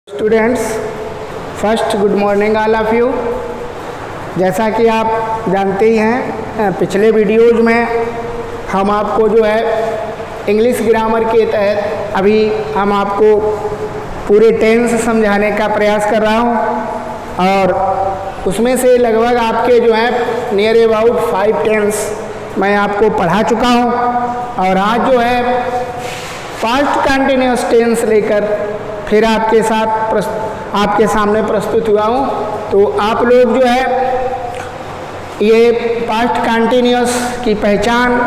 Students, first good morning all of you. जैसा कि आप जानते ही हैं, पिछले वीडियोज़ में हम आपको जो है इंग्लिश ग्रामर के तहत अभी हम आपको पूरे टेंस समझाने का प्रयास कर रहा हूं और उसमें से लगभग आपके जो है नियर अबाउट 5 टेंस मैं आपको पढ़ा चुका हूं और आज जो है पास्ट कंटिन्यूअस टेंस लेकर फिर आपके सामने प्रस्तुत हुआ हूँ। तो आप लोग जो है ये पास्ट कंटिन्यूअस की पहचान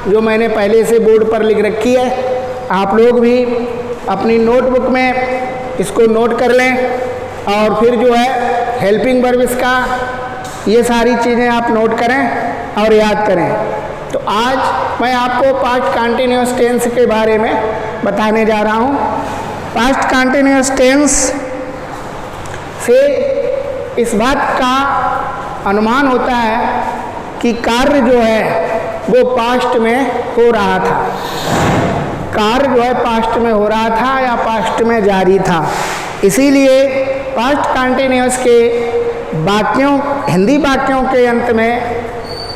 जो मैंने पहले से बोर्ड पर लिख रखी है, आप लोग भी अपनी नोटबुक में इसको नोट कर लें और फिर जो है हेल्पिंग वर्ब्स का ये सारी चीज़ें आप नोट करें और याद करें। तो आज मैं आपको पास्ट कंटिन्यूअस टेंस के बारे में बताने जा रहा हूँ। पास्ट कंटिन्यूअस टेंस से इस बात का अनुमान होता है कि कार्य जो है वो पास्ट में हो रहा था, कार्य जो है पास्ट में हो रहा था या पास्ट में जारी था। इसीलिए पास्ट कंटिन्यूअस के वाक्यों, हिंदी वाक्यों के अंत में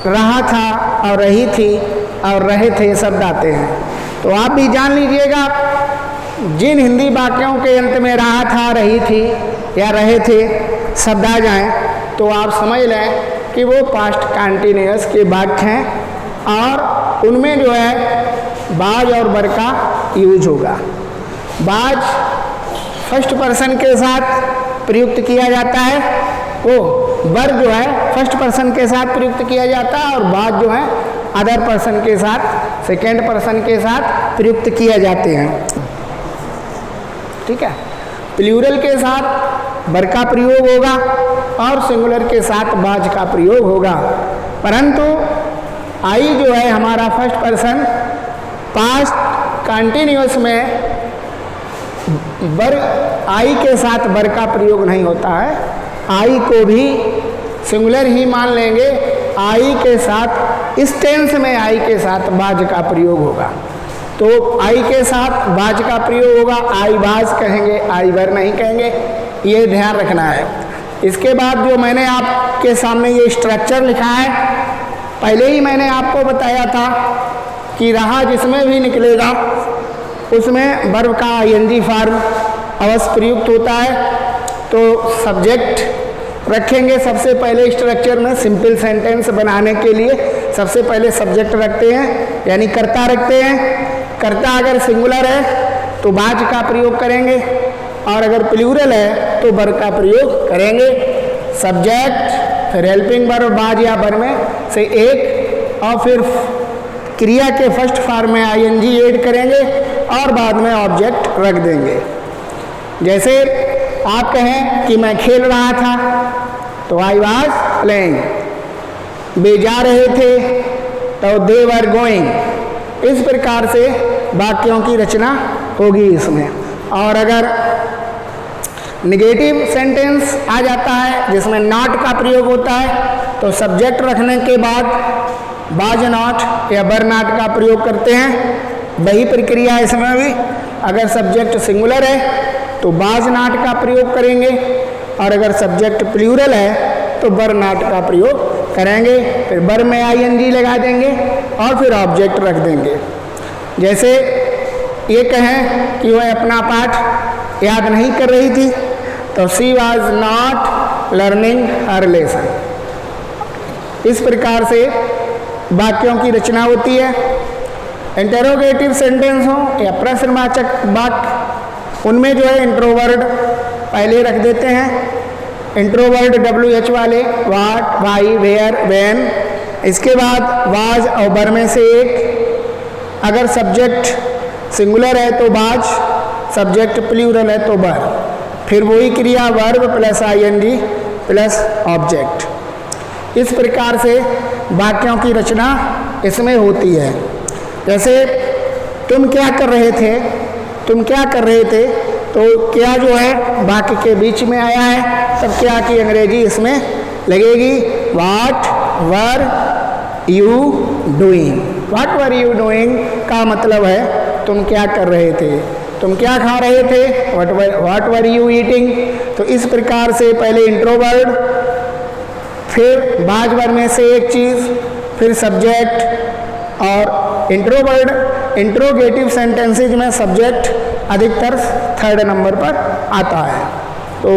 रहा था और रही थी और रहे थे शब्द आते हैं। तो आप भी जान लीजिएगा, जिन हिंदी वाक्यों के अंत में रहा था, रही थी या रहे थे शब्द आ जाएं तो आप समझ लें कि वो पास्ट कंटिन्यूअस के वाक्य हैं और उनमें जो है बाज और बर का यूज होगा। बाज फर्स्ट पर्सन के साथ प्रयुक्त किया जाता है, वो बर जो है फर्स्ट पर्सन के साथ प्रयुक्त किया जाता है और बाज जो है अदर पर्सन के साथ, सेकेंड पर्सन के साथ प्रयुक्त किए जाते हैं। ठीक है, प्लूरल के साथ बर का प्रयोग होगा और सिंगुलर के साथ बाज का प्रयोग होगा। परंतु आई जो है हमारा फर्स्ट पर्सन, पास्ट कंटिन्यूअस में बर, आई के साथ बर का प्रयोग नहीं होता है। आई को भी सिंगुलर ही मान लेंगे, आई के साथ इस टेंस में आई के साथ बाज का प्रयोग होगा। तो आई के साथ बाज का प्रयोग होगा, आई बाज कहेंगे, आई बर नहीं कहेंगे, ये ध्यान रखना है। इसके बाद जो मैंने आपके सामने ये स्ट्रक्चर लिखा है, पहले ही मैंने आपको बताया था कि रहा जिसमें भी निकलेगा उसमें वर्ब का आईएनजी फॉर्म अवश्य प्रयुक्त होता है। तो सब्जेक्ट रखेंगे सबसे पहले स्ट्रक्चर में। सिंपल सेंटेंस बनाने के लिए सबसे पहले सब्जेक्ट रखते हैं, यानी कर्ता रखते हैं। कर्ता अगर सिंगुलर है तो बाज का प्रयोग करेंगे और अगर प्लूरल है तो बर का प्रयोग करेंगे। सब्जेक्ट, फिर हेल्पिंग वर्ब बाज या बर में से एक और फिर क्रिया के फर्स्ट फॉर्म में आईएनजी ऐड करेंगे और बाद में ऑब्जेक्ट रख देंगे। जैसे आप कहें कि मैं खेल रहा था तो आई वाज प्लेइंग, वे जा रहे थे तो दे वर गोइंग। इस प्रकार से वाक्यों की रचना होगी इसमें। और अगर नेगेटिव सेंटेंस आ जाता है जिसमें नॉट का प्रयोग होता है तो सब्जेक्ट रखने के बाद बाज नॉट या बर नॉट का प्रयोग करते हैं। वही प्रक्रिया इसमें भी, अगर सब्जेक्ट सिंगुलर है तो बाज नाट का प्रयोग करेंगे और अगर सब्जेक्ट प्लूरल है तो बर नाट का प्रयोग करेंगे। फिर बर में आईएनजी लगा देंगे और फिर ऑब्जेक्ट रख देंगे। जैसे ये कहें कि वह अपना पाठ याद नहीं कर रही थी तो she was not learning her lesson. इस प्रकार से वाक्यों की रचना होती है। इंटरोगेटिव सेंटेंस हो या प्रश्नवाचक वाक्य, उनमें जो है इंट्रोवर्ड पहले रख देते हैं। इंट्रोवर्ड WH वाले, वाट, वाई, वेयर, वैन। इसके बाद वाज और बर में से एक। अगर सब्जेक्ट सिंगुलर है तो बाज, सब्जेक्ट प्लूरल है तो बर। फिर वही क्रिया verb plus ING plus object. इस प्रकार से वाक्यों की रचना इसमें होती है। जैसे तुम क्या कर रहे थे, तुम क्या कर रहे थे, तो क्या जो है वाक्य के बीच में आया है, तब क्या की अंग्रेजी इसमें लगेगी। What were you doing. What were you doing का मतलब है तुम क्या कर रहे थे। तुम क्या खा रहे थे, व्हाट वर यू ईटिंग। तो इस प्रकार से पहले इंट्रो वर्ड, फिर बाज वर्ड में से एक चीज़, फिर सब्जेक्ट। और इंट्रो वर्ड इंट्रोगेटिव सेंटेंसेज में सब्जेक्ट अधिकतर 3rd नंबर पर आता है। तो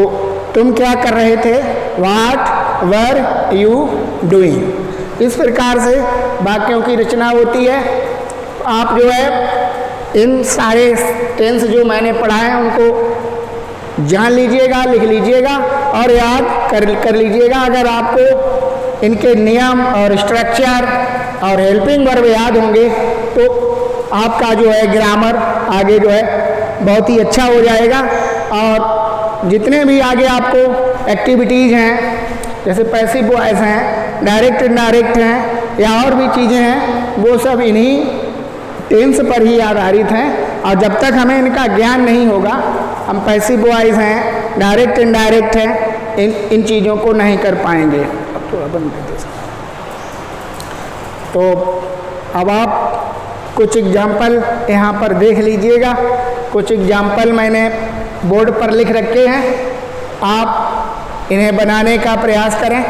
तुम क्या कर रहे थे, व्हाट वर यू डूइंग। इस प्रकार से वाक्यों की रचना होती है। आप जो है इन सारे टेंस जो मैंने पढ़ाए हैं उनको जान लीजिएगा, लिख लीजिएगा और याद कर लीजिएगा। अगर आपको इनके नियम और स्ट्रक्चर और हेल्पिंग वर्ब याद होंगे तो आपका जो है ग्रामर आगे जो है बहुत ही अच्छा हो जाएगा। और जितने भी आगे आपको एक्टिविटीज़ हैं, जैसे पैसिव वॉइस हैं, डायरेक्ट इनडायरेक्ट हैं या और भी चीज़ें हैं, वो सब इन्हीं टेंस पर ही आधारित हैं। और जब तक हमें इनका ज्ञान नहीं होगा, हम पैसिव वॉइस हैं, डायरेक्ट इनडायरेक्ट हैं, इन चीज़ों को नहीं कर पाएंगे। अब तो बंद कर दो। तो अब आप कुछ एग्जाम्पल यहाँ पर देख लीजिएगा। कुछ एग्जाम्पल मैंने बोर्ड पर लिख रखे हैं, आप इन्हें बनाने का प्रयास करें।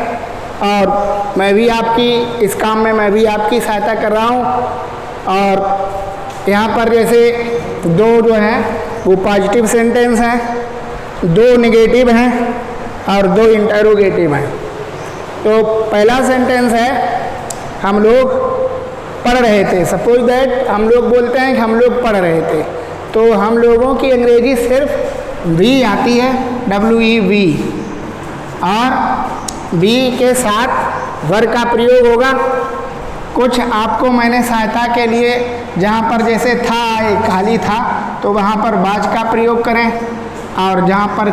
और मैं भी आपकी इस काम में मैं भी आपकी सहायता कर रहा हूँ। और यहाँ पर जैसे 2 जो हैं वो पॉजिटिव सेंटेंस हैं, 2 नेगेटिव हैं और 2 इंटरोगेटिव हैं। तो पहला सेंटेंस है, हम लोग पढ़ रहे थे। सपोज दैट हम लोग बोलते हैं कि हम लोग पढ़ रहे थे, तो हम लोगों की अंग्रेजी सिर्फ वी आती है, WEV। और वी के साथ वर्ग का प्रयोग होगा। कुछ आपको मैंने सहायता के लिए जहाँ पर जैसे था आए खाली था तो वहाँ पर बाज का प्रयोग करें, और जहाँ पर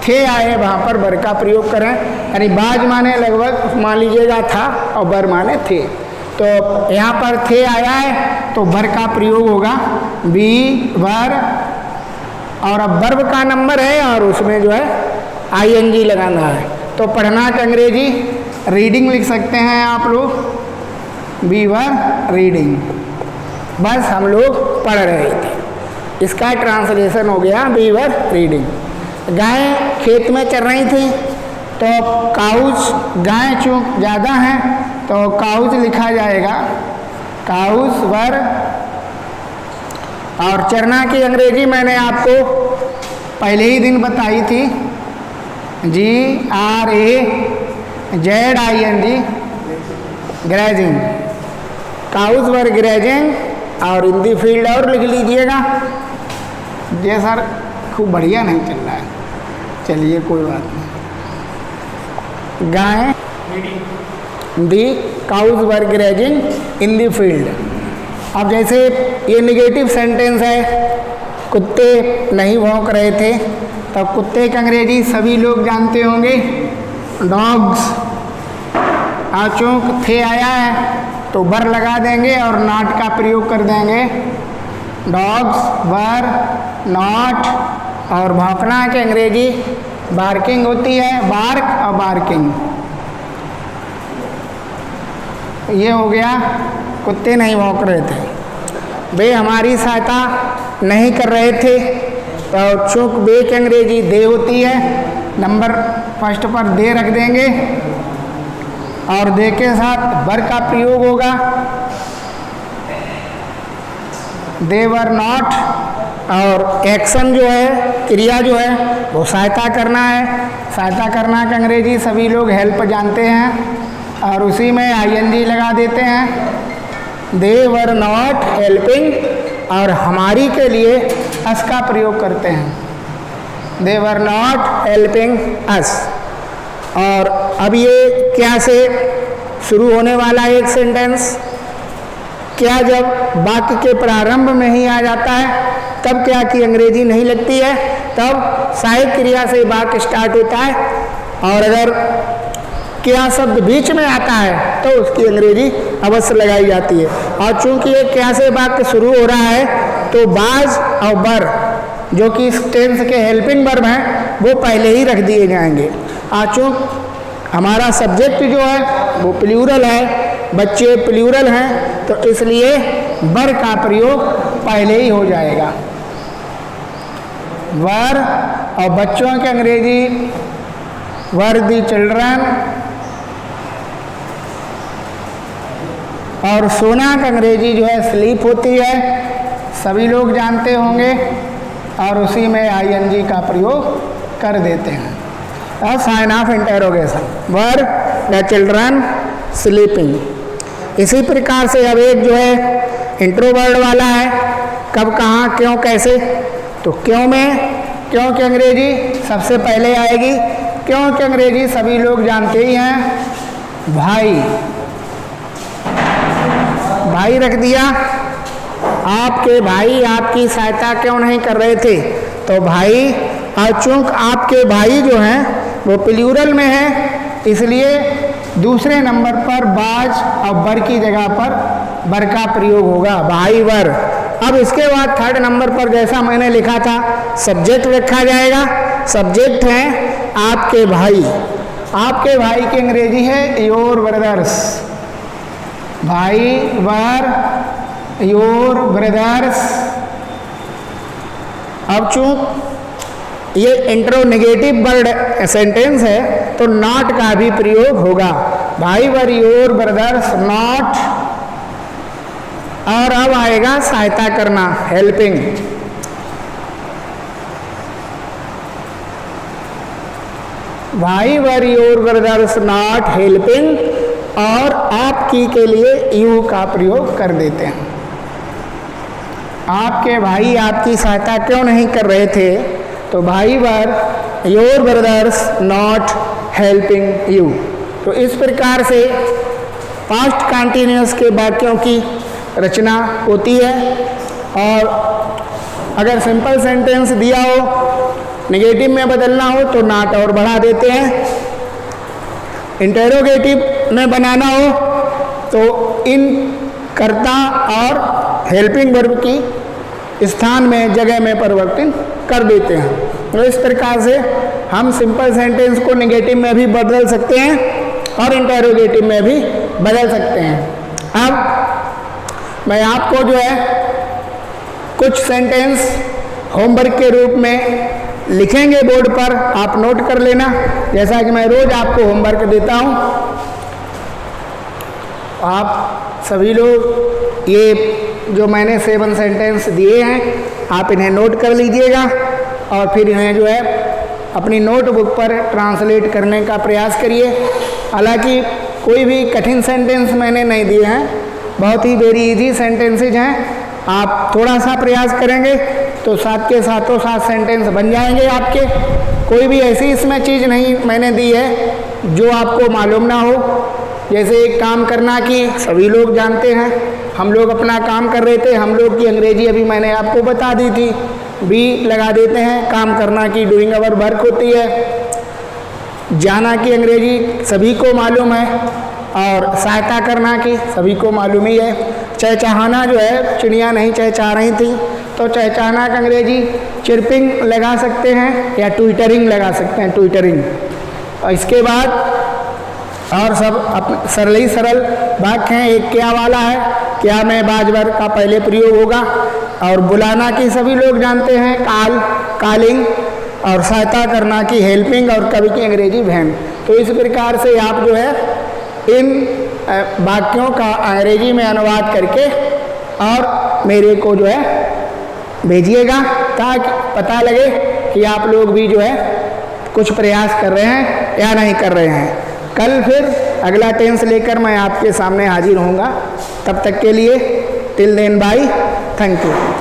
थे आए वहाँ पर बर का प्रयोग करें। यानी बाज माने लगभग मान लीजिएगा था और बर माने थे। तो यहाँ पर थे आया है तो बर का प्रयोग होगा बी वर, और अब वर्ब का नंबर है और उसमें जो है ING लगाना है। तो पढ़ना का अंग्रेजी रीडिंग लिख सकते हैं आप लोग, बी वर रीडिंग। बस हम लोग पढ़ रहे थे, इसका ट्रांसलेशन हो गया बी वर रीडिंग। गाय खेत में चर रही थी, तो काउज, गाय चूँकि ज़्यादा हैं तो काउज लिखा जाएगा, काउज वर। और चरना की अंग्रेजी मैंने आपको पहले ही दिन बताई थी, GRAZING, grazing. Cause were grazing. और इन दी फील्ड और लिख लीजिएगा। ये सर खूब बढ़िया नहीं चल रहा है, चलिए कोई बात नहीं। गाय, the cows were grazing in the field. अब जैसे ये निगेटिव सेंटेंस है, कुत्ते नहीं भौंक रहे थे, तब कुत्ते की अंग्रेजी सभी लोग जानते होंगे, डॉग्स। चूँकि थे आया है तो बर लगा देंगे और नॉट का प्रयोग कर देंगे, डॉग्स बर नॉट। और भौंकना की अंग्रेजी बार्किंग होती है, बार्क और बार्किंग। ये हो गया, कुत्ते नहीं भौंक रहे थे, वे हमारी सहायता नहीं कर रहे थे। तो चूँकि वे की अंग्रेजी दे होती है, नंबर फर्स्ट पर दे रख देंगे और दे के साथ बर का प्रयोग होगा, दे वर नॉट। और एक्शन जो है, क्रिया जो है वो सहायता करना है। सहायता करना का अंग्रेजी सभी लोग हेल्प जानते हैं और उसी में ING लगा देते हैं, दे वर नॉट हेल्पिंग। और हमारी के लिए अस का प्रयोग करते हैं, दे वर नॉट हेल्पिंग अस। और अब ये क्या से शुरू होने वाला एक सेंटेंस, क्या जब वाक्य के प्रारंभ में ही आ जाता है तब क्या की अंग्रेजी नहीं लगती है, तब सहायक क्रिया से वाक्य स्टार्ट होता है। और अगर क्या शब्द बीच में आता है तो उसकी अंग्रेजी अवश्य लगाई जाती है। और चूंकि ये क्या से वाक्य शुरू हो रहा है तो बाज और बर जो कि इस टेंस के हेल्पिंग वर्ब हैं वो पहले ही रख दिए जाएंगे। और चूँकि हमारा सब्जेक्ट जो है वो प्लूरल है, बच्चे प्लूरल हैं, तो इसलिए बर का प्रयोग पहले ही हो जाएगा। वर, और बच्चों के अंग्रेजी वर दी चिल्ड्रन, और सोना का अंग्रेजी जो है स्लीप होती है, सभी लोग जानते होंगे, और उसी में आईएनजी का प्रयोग कर देते हैं। और sign of interrogation, were the children sleeping. इसी प्रकार से अब एक जो है इंट्रो वर्ड वाला है, कब, कहाँ, क्यों, कैसे। तो क्यों में, क्यों की अंग्रेजी सबसे पहले आएगी। क्यों की अंग्रेजी सभी लोग जानते ही हैं, भाई। भाई रख दिया, आपके भाई आपकी सहायता क्यों नहीं कर रहे थे, तो भाई। और चूंकि आपके भाई जो हैं वो प्लूरल में है, इसलिए दूसरे नंबर पर बाज और बर की जगह पर बर का प्रयोग होगा, भाई वर। अब इसके बाद थर्ड नंबर पर जैसा मैंने लिखा था सब्जेक्ट रखा जाएगा। सब्जेक्ट है आपके भाई। आपके भाई की अंग्रेजी है योर ब्रदर्स, भाई वर योर ब्रदर्स। अब चूंकि ये इंट्रोनेगेटिव वर्ड सेंटेंस है तो नॉट का भी प्रयोग होगा, भाई वर योर ब्रदर्स नॉट। और अब आएगा सहायता करना, हेल्पिंग। भाई were your brothers not helping, और आपकी के लिए यू का प्रयोग कर देते हैं। आपके भाई आपकी सहायता क्यों नहीं कर रहे थे, तो भाई were your brothers not helping you. तो इस प्रकार से पास्ट कंटिन्यूअस के वाक्यों की रचना होती है। और अगर सिंपल सेंटेंस दिया हो, नेगेटिव में बदलना हो तो नॉट और बढ़ा देते हैं। इंटेरोगेटिव में बनाना हो तो इन कर्ता और हेल्पिंग वर्ब की स्थान में जगह में परिवर्तन कर देते हैं। तो इस प्रकार से हम सिंपल सेंटेंस को नेगेटिव में भी बदल सकते हैं और इंटेरोगेटिव में भी बदल सकते हैं। अब मैं आपको जो है कुछ सेंटेंस होमवर्क के रूप में लिखेंगे बोर्ड पर, आप नोट कर लेना, जैसा कि मैं रोज आपको होमवर्क देता हूँ। आप सभी लोग ये जो मैंने 7 सेंटेंस दिए हैं आप इन्हें नोट कर लीजिएगा और फिर इन्हें जो है अपनी नोटबुक पर ट्रांसलेट करने का प्रयास करिए। हालांकि कोई भी कठिन सेंटेंस मैंने नहीं दिए हैं, बहुत ही वेरी इजी सेंटेंसेज हैं। आप थोड़ा सा प्रयास करेंगे तो साथ के साथों साथ सेंटेंस बन जाएंगे आपके। कोई भी ऐसी इसमें चीज़ नहीं मैंने दी है जो आपको मालूम ना हो। जैसे एक काम करना कि सभी लोग जानते हैं, हम लोग अपना काम कर रहे थे, हम लोग की अंग्रेजी अभी मैंने आपको बता दी थी, बी लगा देते हैं। काम करना की डूइंग अवर वर्क होती है। जाना की अंग्रेजी सभी को मालूम है और सहायता करना की सभी को मालूम ही है। चहचहाना जो है, चिड़िया नहीं चहचहा रही थी तो चहचहाना का अंग्रेजी चिरपिंग लगा सकते हैं या ट्विटरिंग लगा सकते हैं, ट्विटरिंग। और इसके बाद और सब सरल ही सरल वाक्य हैं। एक क्या वाला है, क्या में बाजवर का पहले प्रयोग होगा। और बुलाना की सभी लोग जानते हैं, काल, कॉलिंग। और सहायता करना की हेल्पिंग और कभी की अंग्रेजी वैन। तो इस प्रकार से आप जो है इन वाक्यों का अंग्रेजी में अनुवाद करके और मेरे को जो है भेजिएगा ताकि पता लगे कि आप लोग भी जो है कुछ प्रयास कर रहे हैं या नहीं कर रहे हैं। कल फिर अगला टेंस लेकर मैं आपके सामने हाजिर होऊंगा। तब तक के लिए till then bye, thank you.